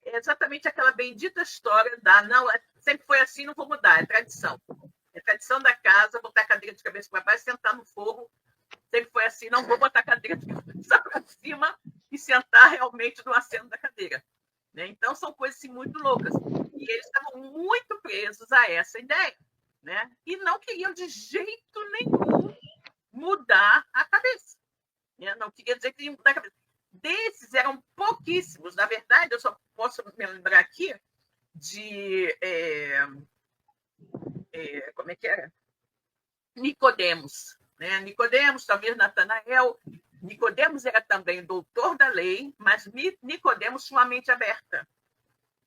É exatamente aquela bendita história da não, sempre foi assim, não vou mudar, é tradição. É tradição da casa, botar a cadeira de cabeça para baixo, sentar no fogo, sempre foi assim, não vou botar a cadeira de cabeça para cima e sentar realmente no assento da cadeira. Né? Então, são coisas assim, muito loucas. E eles estavam muito presos a essa ideia. Né? E não queriam de jeito nenhum mudar a cabeça. Não queria dizer que queriam mudar a cabeça. Desses eram pouquíssimos. Na verdade, eu só posso me lembrar aqui de... como é que era? Nicodemos. Né? Nicodemos, talvez Natanael. Nicodemos era também doutor da lei, mas Nicodemos tinha uma mente aberta.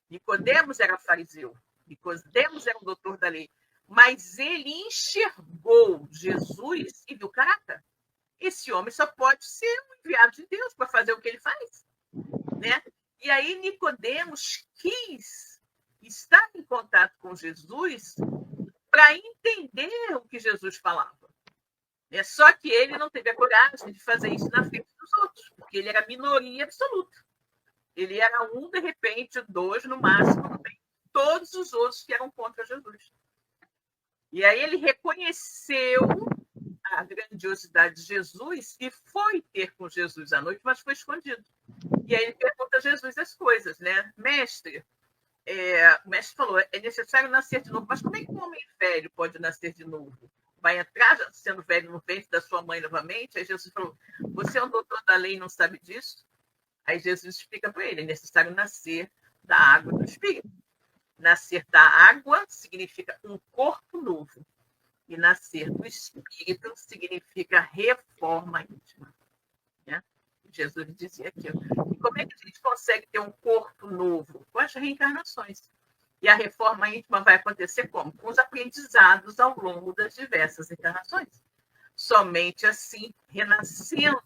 Nicodemos era fariseu. Nicodemos era um doutor da lei. Mas ele enxergou Jesus e viu, caraca, esse homem só pode ser um enviado de Deus para fazer o que ele faz. Né? E aí Nicodemos quis estar em contato com Jesus para entender o que Jesus falava. Só que ele não teve a coragem de fazer isso na frente dos outros, porque ele era minoria absoluta. Ele era um, de repente, dois, no máximo, todos os outros que eram contra Jesus. E aí ele reconheceu a grandiosidade de Jesus e foi ter com Jesus à noite, mas foi escondido. E aí ele pergunta a Jesus as coisas, né? Mestre, o mestre falou, é necessário nascer de novo. Mas como é que um homem velho pode nascer de novo? Vai entrar sendo velho no ventre da sua mãe novamente? Aí Jesus falou, você é um doutor da lei e não sabe disso? Aí Jesus explica para ele, é necessário nascer da água do Espírito. Nascer da água significa um corpo novo. E nascer do Espírito significa reforma íntima. Né? Jesus dizia aquilo. E como é que a gente consegue ter um corpo novo? Com as reencarnações. E a reforma íntima vai acontecer como? Com os aprendizados ao longo das diversas encarnações. Somente assim, renascendo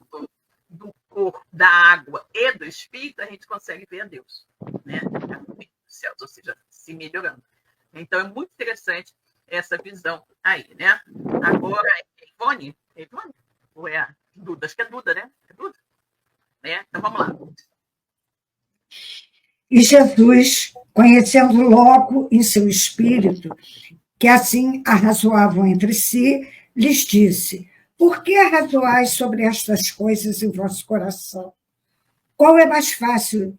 do corpo, da água e do Espírito, a gente consegue ver a Deus. Né? Céus, ou seja, se melhorando. Então, é muito interessante essa visão aí, né? Agora, Ivone? Ou é a Duda? Acho que é Duda, né? É Duda? Né? Então, vamos lá. E Jesus, conhecendo logo em seu espírito, que assim arrazoavam entre si, lhes disse, por que arrazoais sobre estas coisas em vosso coração? Qual é mais fácil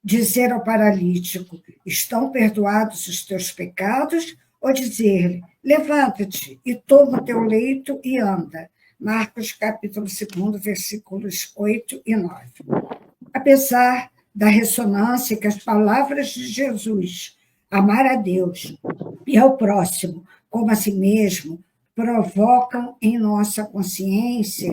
dizer ao paralítico, estão perdoados os teus pecados, ou dizer-lhe, levanta-te e toma o teu leito e anda. Marcos, capítulo 2, versículos 8 e 9. Apesar da ressonância que as palavras de Jesus, amar a Deus e ao próximo como a si mesmo, provocam em nossa consciência,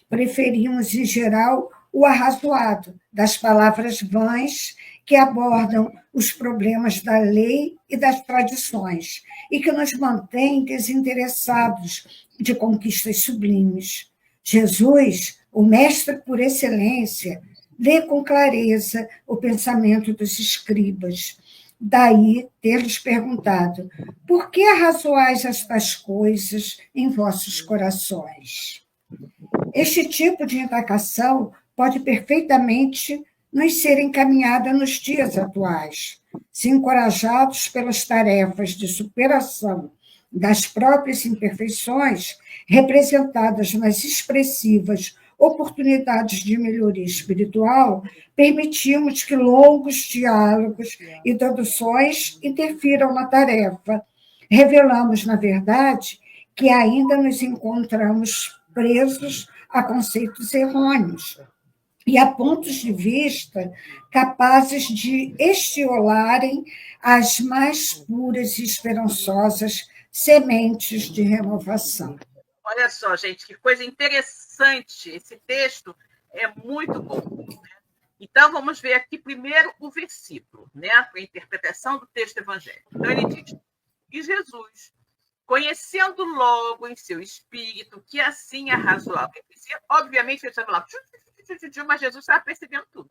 preferimos, em geral, o arrazoado das palavras vãs que abordam os problemas da lei e das tradições e que nos mantêm desinteressados de conquistas sublimes. Jesus, o mestre por excelência, lê com clareza o pensamento dos escribas. Daí ter-lhes perguntado, por que arrazoais estas coisas em vossos corações? Este tipo de indagação pode perfeitamente nos ser encaminhada nos dias atuais. Se encorajados pelas tarefas de superação das próprias imperfeições, representadas nas expressivas oportunidades de melhoria espiritual, permitimos que longos diálogos e deduções interfiram na tarefa. Revelamos, na verdade, que ainda nos encontramos presos a conceitos errôneos e a pontos de vista capazes de estiolarem as mais puras e esperançosas sementes de renovação. Olha só, gente, que coisa interessante. Esse texto é muito bom. Né? Então, vamos ver aqui primeiro o versículo, né? Para a interpretação do texto evangélico. Então, ele diz, e Jesus, conhecendo logo em seu espírito que assim é razoável. Obviamente, ele estava lá, mas Jesus estava percebendo tudo.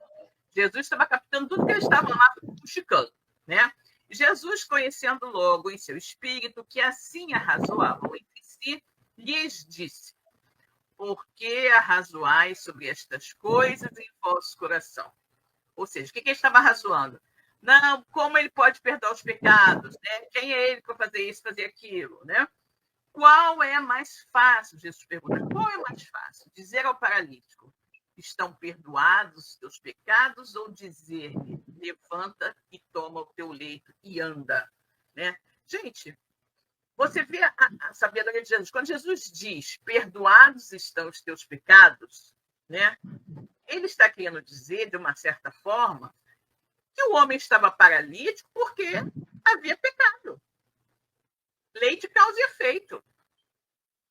Jesus estava captando tudo que ele estava lá buscando, né? Jesus, conhecendo logo em seu espírito que assim é razoável entre si, lhes disse, por que arrazoais sobre estas coisas em vosso coração? Ou seja, o que ele estava arrazoando? Não, como ele pode perdoar os pecados? Né? Quem é ele para fazer isso, fazer aquilo? Né? Qual é mais fácil? Jesus pergunta, qual é mais fácil? Dizer ao paralítico, estão perdoados os teus pecados, ou dizer-lhe, levanta e toma o teu leito e anda? Né? Gente, você vê a sabedoria de Jesus. Quando Jesus diz, perdoados estão os teus pecados, né? Ele está querendo dizer, de uma certa forma, que o homem estava paralítico porque havia pecado. Lei de causa e efeito.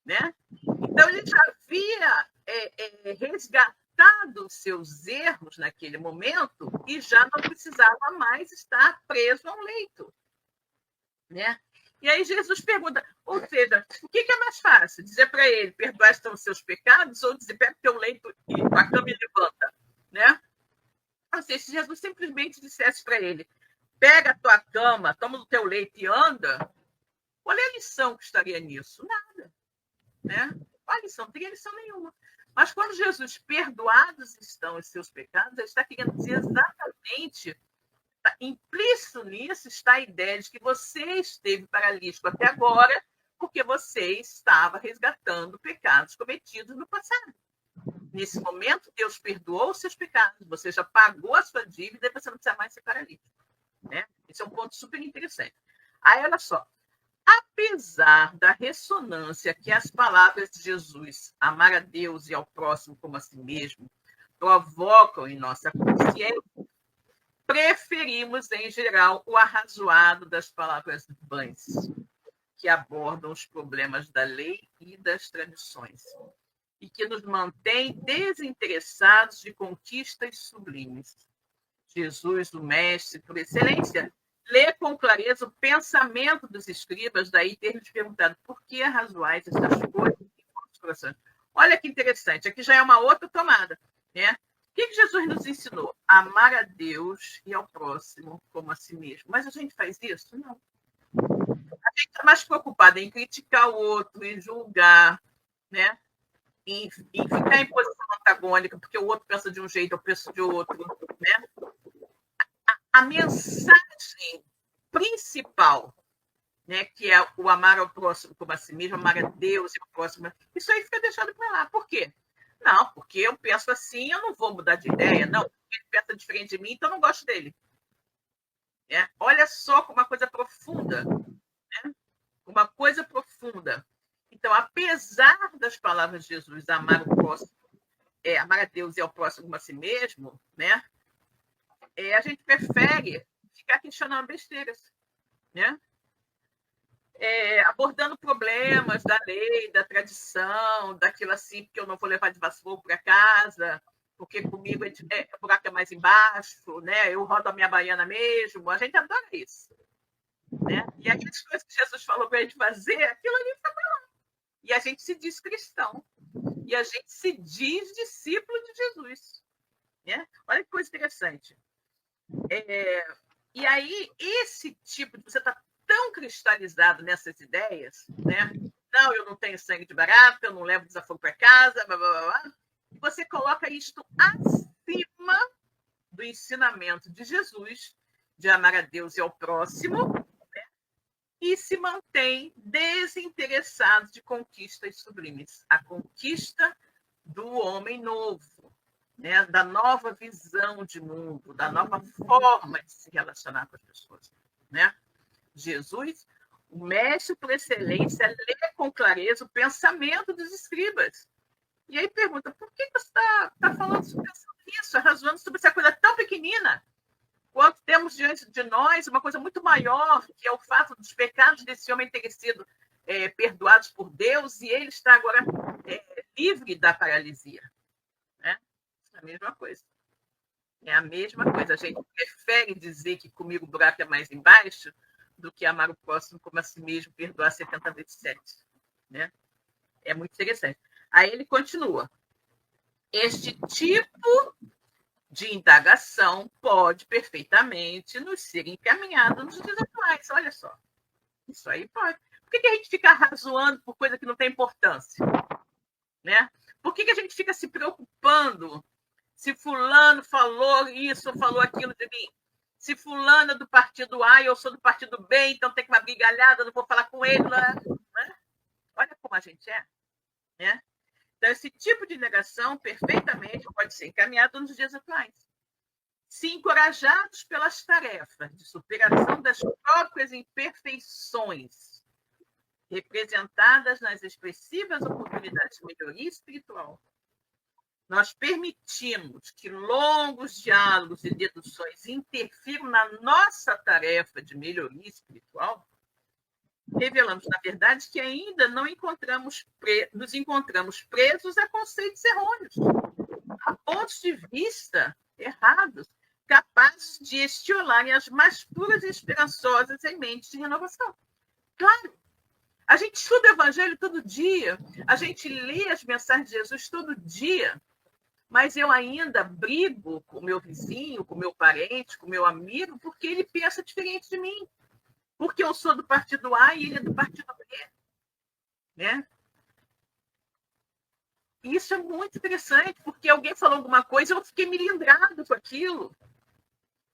Né? Então, ele já havia resgatado os seus erros naquele momento e já não precisava mais estar preso a um leito. Né? E aí Jesus pergunta, ou seja, o que é mais fácil? Dizer para ele, perdoar estão os seus pecados, ou dizer, pega o teu leito e a cama e levanta? Né? Ou seja, se Jesus simplesmente dissesse para ele, pega a tua cama, toma o teu leito e anda, qual é a lição que estaria nisso? Nada. Né? Qual a lição? Não teria lição nenhuma. Mas quando Jesus, perdoados estão os seus pecados, ele está querendo dizer exatamente, implícito nisso está a ideia de que você esteve paralítico até agora porque você estava resgatando pecados cometidos no passado. Nesse momento, Deus perdoou os seus pecados, você já pagou a sua dívida e você não precisa mais ser paralítico. Né? Esse é um ponto super interessante. Aí, olha só. Apesar da ressonância que as palavras de Jesus, amar a Deus e ao próximo como a si mesmo, provocam em nossa consciência, preferimos, em geral, o arrazoado das palavras vãs, que abordam os problemas da lei e das tradições, e que nos mantém desinteressados de conquistas sublimes. Jesus, o mestre por excelência, lê com clareza o pensamento dos escribas, daí ter lhes perguntado por que arrazoais estas coisas em vossos corações. Olha que interessante, aqui já é uma outra tomada. Né? O que Jesus nos ensinou? Amar a Deus e ao próximo como a si mesmo. Mas a gente faz isso? Não. A gente está mais preocupada em criticar o outro, em julgar, né? em ficar em posição antagônica, porque o outro pensa de um jeito, eu penso de outro. Né? A mensagem principal, né, que é o amar ao próximo como a si mesmo, amar a Deus e ao próximo, isso aí fica deixado para lá. Por quê? Não, porque eu penso assim, eu não vou mudar de ideia. Não, porque ele pensa diferente de mim, então eu não gosto dele. Olha só como uma coisa profunda. Né? Uma coisa profunda. Então, apesar das palavras de Jesus, amar o próximo, amar a Deus e ao próximo como a si mesmo, né? A gente prefere ficar questionando besteiras, né? Abordando problemas da lei, da tradição, daquilo assim, porque eu não vou levar de vassoura para casa, porque comigo o buraco é mais embaixo, né? Eu rodo a minha baiana mesmo. A gente adora isso. Né? E aquelas coisas que Jesus falou para a gente fazer, aquilo ali fica para lá. E a gente se diz cristão. E a gente se diz discípulo de Jesus. Né? Olha que coisa interessante. E aí, esse tipo de... Você está tão cristalizado nessas ideias, né? Não, eu não tenho sangue de barata, eu não levo desaforo para casa, blá, blá, blá, e você coloca isto acima do ensinamento de Jesus, de amar a Deus e ao próximo, né? E se mantém desinteressado de conquistas sublimes. A conquista do homem novo, né? Da nova visão de mundo, da nova forma de se relacionar com as pessoas. Né? Jesus, o mestre por excelência, lê com clareza o pensamento dos escribas. E aí pergunta, por que você está falando sobre isso, arrazoando sobre essa coisa tão pequenina? Quanto temos diante de nós uma coisa muito maior, que é o fato dos pecados desse homem terem sido perdoados por Deus, e ele está agora livre da paralisia. Né? É a mesma coisa. É a mesma coisa. A gente prefere dizer que comigo o buraco é mais embaixo do que amar o próximo como a si mesmo, perdoar 70 vezes 7. Né? É muito interessante. Aí ele continua. Este tipo de indagação pode perfeitamente nos ser encaminhado nos dias atuais. Olha só. Isso aí pode. Por que a gente fica razoando por coisa que não tem importância? Né? Por que a gente fica se preocupando se fulano falou isso ou falou aquilo de mim? Se fulano é do partido A e eu sou do partido B, então tem que uma brigalhada, não vou falar com ele. Né? Olha como a gente é. Né? Então, esse tipo de negação perfeitamente pode ser encaminhado nos dias atuais. Se encorajados pelas tarefas de superação das próprias imperfeições, representadas nas expressivas oportunidades de melhoria espiritual, nós permitimos que longos diálogos e deduções interfiram na nossa tarefa de melhoria espiritual, revelamos, na verdade, que ainda não nos encontramos presos a conceitos errôneos, a pontos de vista errados, capazes de estiolarem as mais puras e esperançosas em mente de renovação. Claro, a gente estuda o Evangelho todo dia, a gente lê as mensagens de Jesus todo dia, mas eu ainda brigo com o meu vizinho, com o meu parente, com o meu amigo, porque ele pensa diferente de mim. porque eu sou do partido A e ele é do partido B, né? Isso é muito interessante, porque alguém falou alguma coisa, eu fiquei melindrado com aquilo,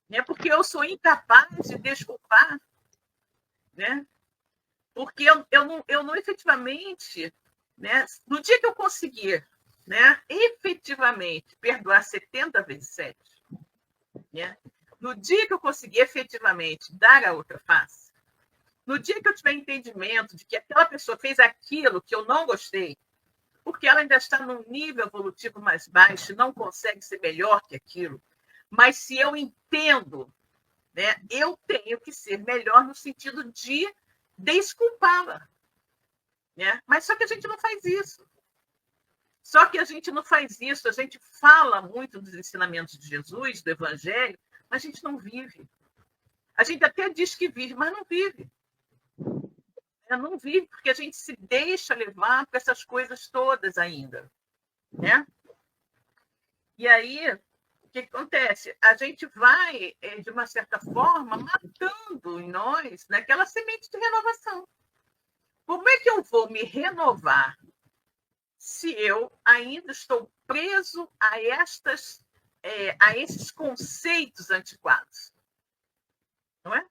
né? Porque eu sou incapaz de desculpar, né? Porque eu não efetivamente, né? No dia que eu conseguir, né, efetivamente perdoar 70 vezes 7, né? No dia que eu conseguir efetivamente dar a outra face, no dia que eu tiver entendimento de que aquela pessoa fez aquilo que eu não gostei, porque ela ainda está num nível evolutivo mais baixo e não consegue ser melhor que aquilo, mas se eu entendo, né, eu tenho que ser melhor no sentido de desculpá-la, né? Mas só que a gente não faz isso. Só que a gente não faz isso, a gente fala muito dos ensinamentos de Jesus, do Evangelho, mas a gente não vive. A gente até diz que vive, mas não vive. Não vive, porque a gente se deixa levar para essas coisas todas ainda, né? E aí, o que acontece? A gente vai, de uma certa forma, matando em nós, né, aquela semente de renovação. Como é que eu vou me renovar se eu ainda estou preso a esses conceitos antiquados? Não é?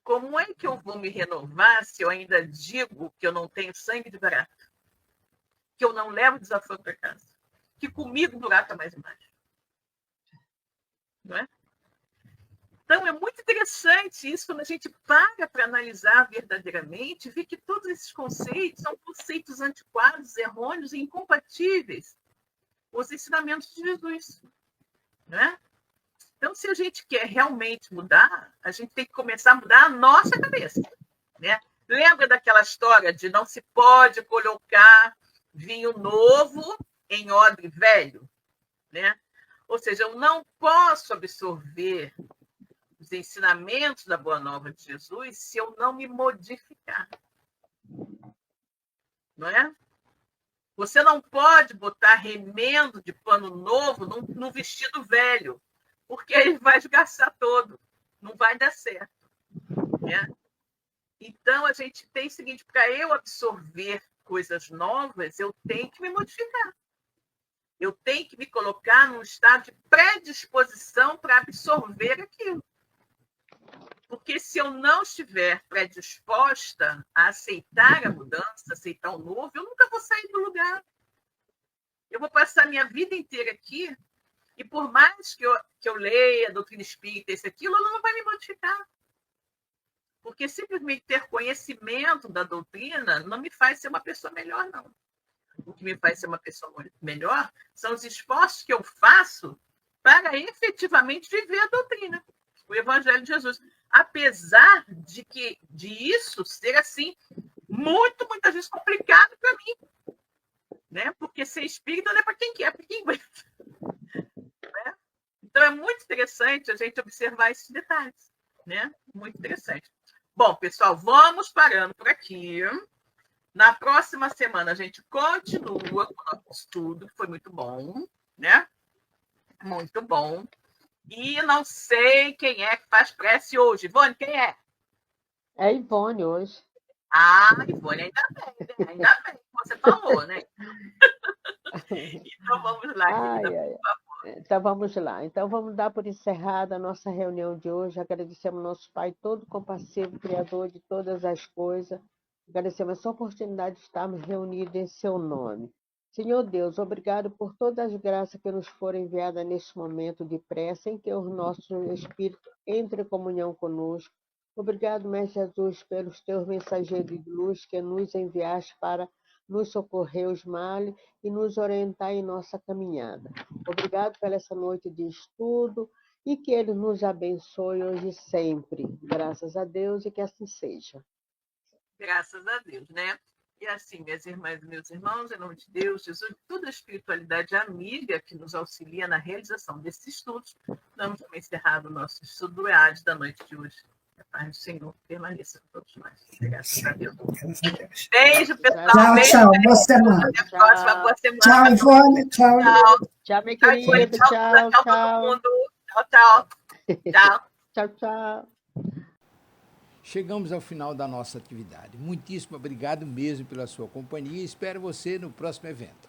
Como é que eu vou me renovar se eu ainda digo que eu não tenho sangue de barata, que eu não levo desaforo para casa, que comigo burata mais embaixo? Não é? Então, é muito interessante isso quando a gente para analisar verdadeiramente, ver que todos esses conceitos são conceitos antiquados, errôneos e incompatíveis com os ensinamentos de Jesus. Não é? Então, se a gente quer realmente mudar, a gente tem que começar a mudar a nossa cabeça. Né? Lembra daquela história de não se pode colocar vinho novo em odre velho? Né? Ou seja, eu não posso absorver os ensinamentos da Boa Nova de Jesus se eu não me modificar. Não é? Você não pode botar remendo de pano novo num vestido velho, porque ele vai esgarçar todo, não vai dar certo. Né? Então, a gente tem o seguinte, para eu absorver coisas novas, eu tenho que me modificar. Eu tenho que me colocar num estado de predisposição para absorver aquilo. Porque se eu não estiver predisposta a aceitar a mudança, aceitar o novo, eu nunca vou sair do lugar. Eu vou passar a minha vida inteira aqui e por mais que eu leia a doutrina espírita, isso, aquilo, ela não vai me modificar. Porque simplesmente ter conhecimento da doutrina não me faz ser uma pessoa melhor, não. O que me faz ser uma pessoa melhor são os esforços que eu faço para efetivamente viver a doutrina, o Evangelho de Jesus. Apesar de isso ser assim, muitas vezes complicado para mim. Né? Porque ser espírita não é para quem quer, é para quem aguenta. Né? Então, é muito interessante a gente observar esses detalhes. Né? Muito interessante. Bom, pessoal, vamos parando por aqui. Na próxima semana, a gente continua com o nosso estudo, que foi muito bom, né? Muito bom. E não sei quem é que faz prece hoje. Ivone, quem é? É Ivone hoje. Ah, Ivone, ainda bem, né? Ainda bem que você falou, né? Então, vamos lá, querida, por favor. Então, vamos lá. Então, vamos dar por encerrada a nossa reunião de hoje. Agradecemos ao nosso Pai todo compassivo, Criador de todas as coisas. Agradecemos essa oportunidade de estarmos reunidos em seu nome. Senhor Deus, obrigado por todas as graças que nos foram enviadas neste momento de prece, em que o nosso Espírito entre em comunhão conosco. Obrigado, Mestre Jesus, pelos teus mensageiros de luz que nos enviaste para nos socorrer os males e nos orientar em nossa caminhada. Obrigado pela essa noite de estudo e que Ele nos abençoe hoje e sempre. Graças a Deus e que assim seja. Graças a Deus, né? E assim, minhas irmãs e meus irmãos, em nome de Deus, Jesus, toda a espiritualidade amiga que nos auxilia na realização desses estudos, damos também encerrado o nosso estudo do EAD da noite de hoje. A paz do Senhor permaneça com todos nós. Graças a Deus. Beijo, pessoal. Tchau, beijo, tchau. Boa semana. Até a próxima. Boa semana. Tchau, Ivone. Tchau. Tchau, meu querido. Tchau, tchau. Todo mundo. Tchau, tchau. Tchau. Tchau, tchau. Chegamos ao final da nossa atividade. Muitíssimo obrigado mesmo pela sua companhia e espero você no próximo evento.